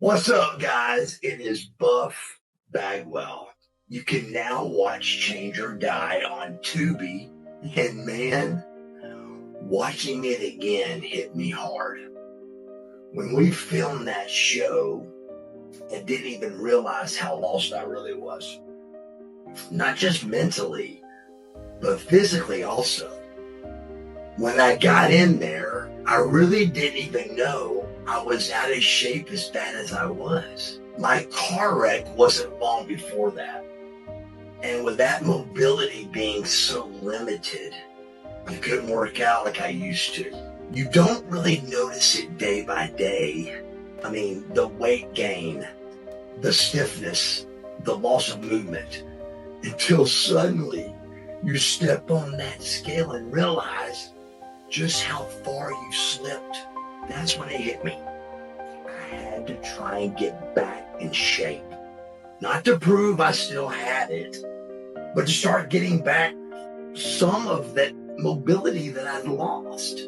What's up, guys? It is Buff Bagwell. You can now watch Change or Die on Tubi, and man, watching it again hit me hard. When we filmed that show, I didn't even realize how lost I really was. Not just mentally, but physically also. When I got in there, I really didn't even know I was out of shape as bad as I was. My car wreck wasn't long before that. And with that mobility being so limited, I couldn't work out like I used to. You don't really notice it day by day. I mean, the weight gain, the stiffness, the loss of movement, until suddenly you step on that scale and realize just how far you slipped. That's when it hit me. I had to try and get back in shape. Not to prove I still had it, but to start getting back some of that mobility that I'd lost.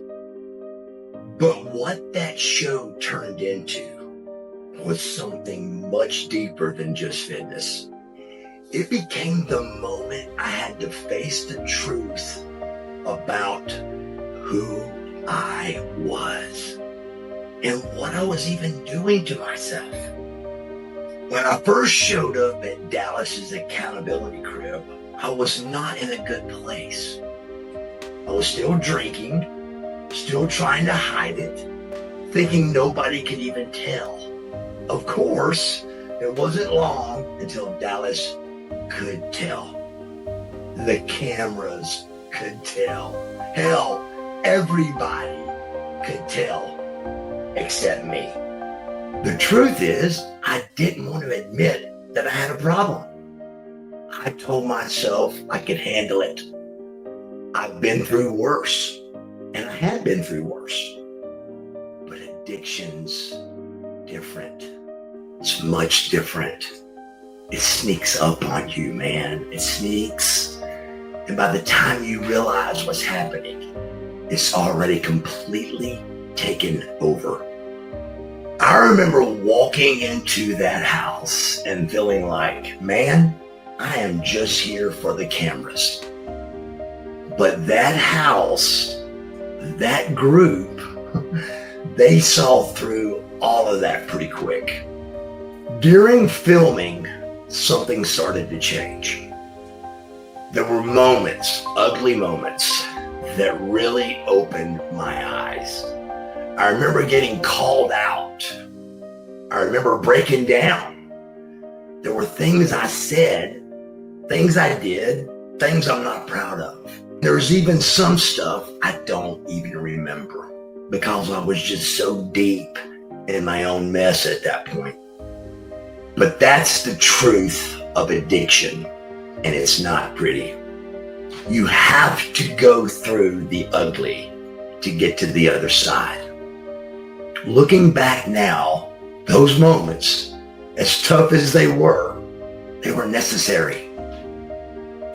But what that show turned into was something much deeper than just fitness. It became the moment I had to face the truth about who I was and what I was even doing to myself. When I first showed up at Dallas's accountability crib, I was not in a good place. I was still drinking, still trying to hide it, thinking nobody could even tell. Of course, it wasn't long until Dallas could tell. The cameras could tell. Hell, everybody could tell except me. The truth is, I didn't want to admit that I had a problem. I told myself I could handle it. I've been through worse, and I had been through worse. But addiction's different. It's much different. It sneaks up on you, man. It sneaks. And by the time you realize what's happening, it's already completely taken over. I remember walking into that house and feeling like, man, I am just here for the cameras. But that house, that group, they saw through all of that pretty quick. During filming, something started to change. There were moments, ugly moments, that really opened my eyes. I remember getting called out. I remember breaking down. There were things I said, things I did, things I'm not proud of. There's even some stuff I don't even remember because I was just so deep in my own mess at that point. But that's the truth of addiction, and it's not pretty. You have to go through the ugly to get to the other side. Looking back now, those moments, as tough as they were necessary.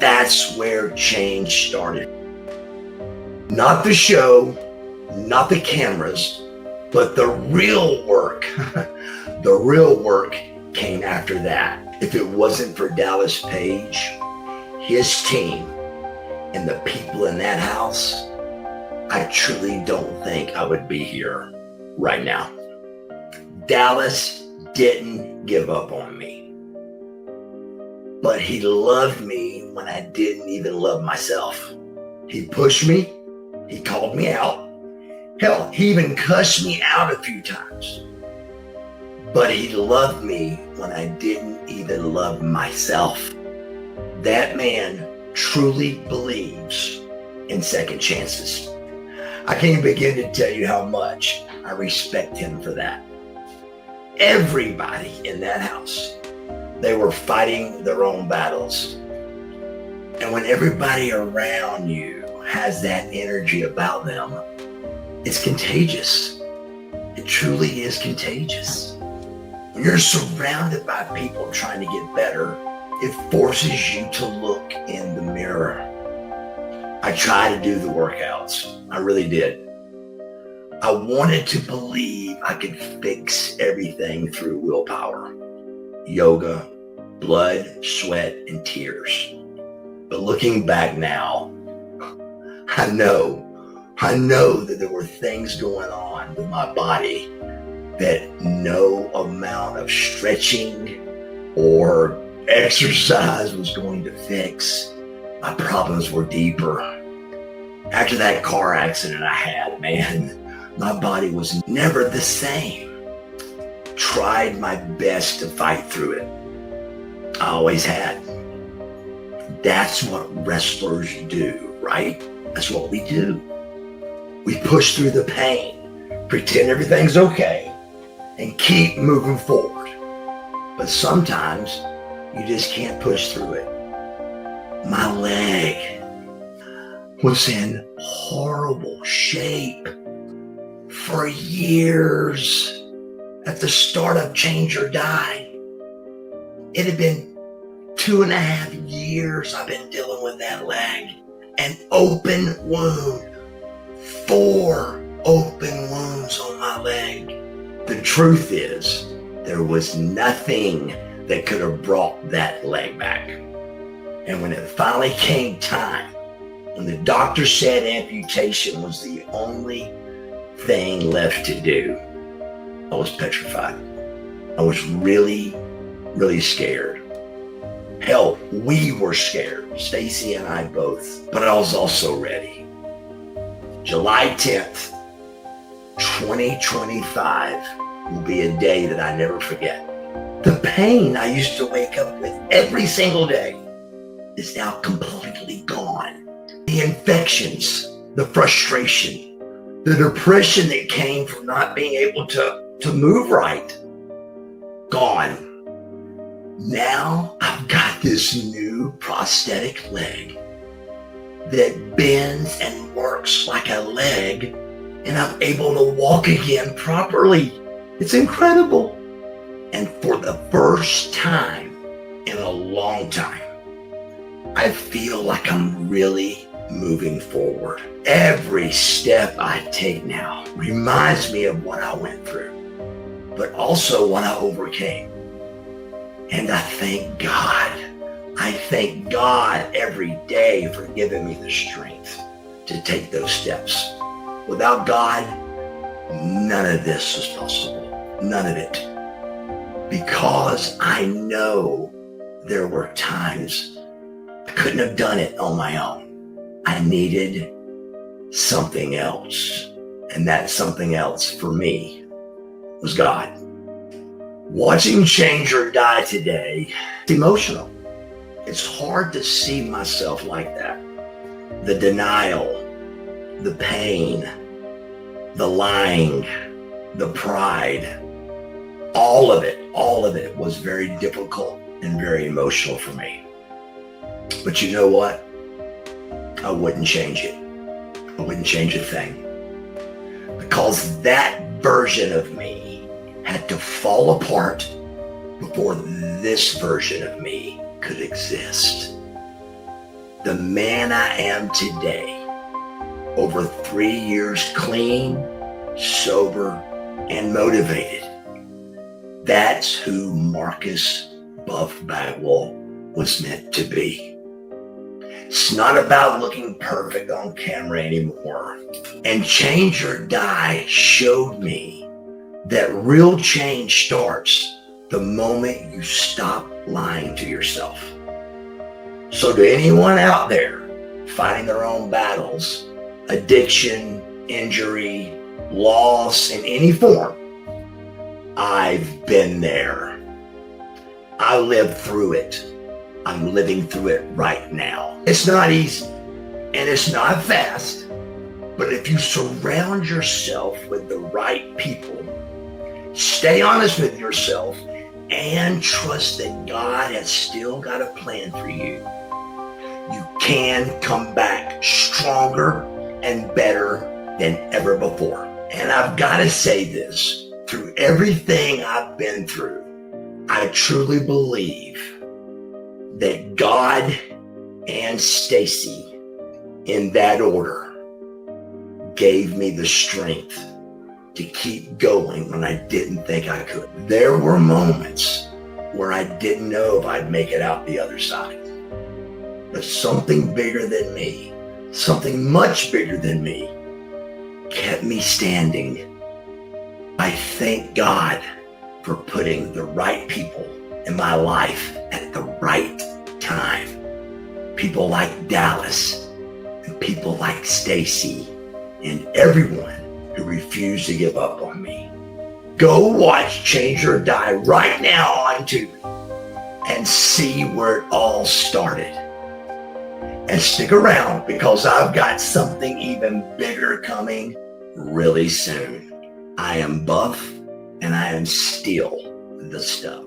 That's where change started. Not the show, not the cameras, but the real work. The real work came after that. If it wasn't for Dallas Page, his team, and the people in that house, I truly don't think I would be here right now. Dallas didn't give up on me, but he loved me when I didn't even love myself. He pushed me, he called me out. Hell, he even cussed me out a few times. But he loved me when I didn't even love myself. That man truly believes in second chances. I can't begin to tell you how much I respect him for that. Everybody in that house, they were fighting their own battles. And when everybody around you has that energy about them, it's contagious. It truly is contagious. When you're surrounded by people trying to get better, it forces you to look in the mirror. I try to do the workouts. I really did. I wanted to believe I could fix everything through willpower, yoga, blood, sweat, and tears. But looking back now, I know that there were things going on with my body that no amount of stretching or exercise was going to fix. My problems were deeper. After that car accident I had, man, my body was never the same. Tried my best to fight through it. I always had. That's what wrestlers do, right? That's what we do. We push through the pain, pretend everything's okay, and keep moving forward. But sometimes you just can't push through it. My leg was in horrible shape for years. At the start of Change or Die, it had been 2.5 years I've been dealing with that leg. An open wound, 4 open wounds on my leg. The truth is, there was nothing that could have brought that leg back. And when it finally came time, when the doctor said amputation was the only thing left to do, I was petrified. I was really, really scared. Hell, we were scared, Stacy and I both, but I was also ready. July 10th, 2025 will be a day that I never forget. The pain I used to wake up with every single day is now completely gone. The infections, the frustration, the depression that came from not being able to move right, gone. Now I've got this new prosthetic leg that bends and works like a leg, and I'm able to walk again properly. It's incredible. And for the first time in a long time, I feel like I'm really moving forward. Every step I take now reminds me of what I went through, but also what I overcame. And I thank God. I thank God every day for giving me the strength to take those steps. Without God, none of this was possible. None of it. Because I know there were times I couldn't have done it on my own. I needed something else. And that something else for me was God. Watching Change or Die today, it's emotional. It's hard to see myself like that. The denial, the pain, the lying, the pride, all of it was very difficult and very emotional for me. But you know what? I wouldn't change it. I wouldn't change a thing. Because that version of me had to fall apart before this version of me could exist. The man I am today, over 3 years clean, sober, and motivated, that's who Marcus Buff Bagwell was meant to be. It's not about looking perfect on camera anymore. And Change or Die showed me that real change starts the moment you stop lying to yourself. So to anyone out there fighting their own battles, addiction, injury, loss in any form, I've been there. I lived through it. I'm living through it right now. It's not easy and it's not fast, but if you surround yourself with the right people, stay honest with yourself, and trust that God has still got a plan for you, you can come back stronger and better than ever before. And I've got to say this, through everything I've been through, I truly believe that God and Stacy, in that order, gave me the strength to keep going when I didn't think I could. There were moments where I didn't know if I'd make it out the other side. But something bigger than me, something much bigger than me, kept me standing. I thank God for putting the right people in my life at the right time. People like Dallas and people like Stacy and everyone who refused to give up on me. Go watch Change or Die right now on Tubi and see where it all started. And stick around because I've got something even bigger coming really soon. I am Buff and I am still the stuff.